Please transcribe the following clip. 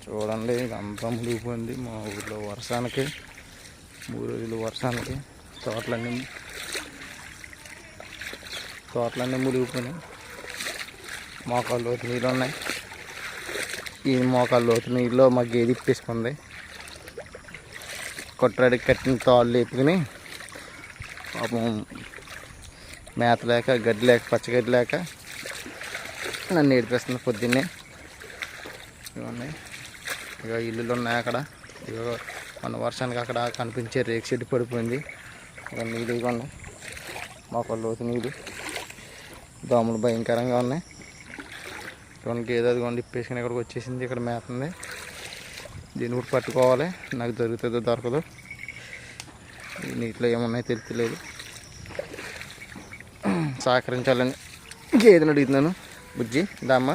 చూడండి అంతా మునిగిపోయింది మా ఊర్లో వర్షానికి. 3 రోజులు వర్షానికి తోటలన్నీ మునిగిపోయినాయి. మోకాళ్ళ లోతు నీళ్ళు ఉన్నాయి. ఈ మోకాళ్ళ లోతు నీళ్ళలో మా గేదె ఇప్పేసుకుంది. కొట్టడికి కట్టిన తాళ్ళు లేపుకుని పాపం మేత లేక గడ్డి లేక పచ్చగడ్డి లేక నన్ను ఏడిపిస్తుంది పొద్దున్నే. ఇవన్నీ ఇక ఇల్లులు ఉన్నాయి అక్కడ. ఇక మన వర్షానికి అక్కడ కనిపించే రేకు షెడ్ పడిపోయింది. ఇక నీళ్ళు ఇవి ఉన్నాయి, మోకాళ్ళ లోతు నీళ్ళు. దోమలు భయంకరంగా ఉన్నాయి. ఇవన్నీ గేదె అదిగోండి ఇప్పేసుకుని ఇక్కడికి వచ్చేసింది. ఇక్కడ మేతుంది. దీన్ని కూడా పట్టుకోవాలి. నాకు దొరుకుతుందో దొరకదు. ఈ నీటిలో ఏమున్నాయో తెలియలేదు. సహకరించాలని గేదెని అడుగుతున్నాను. బుజ్జి దామ్మ.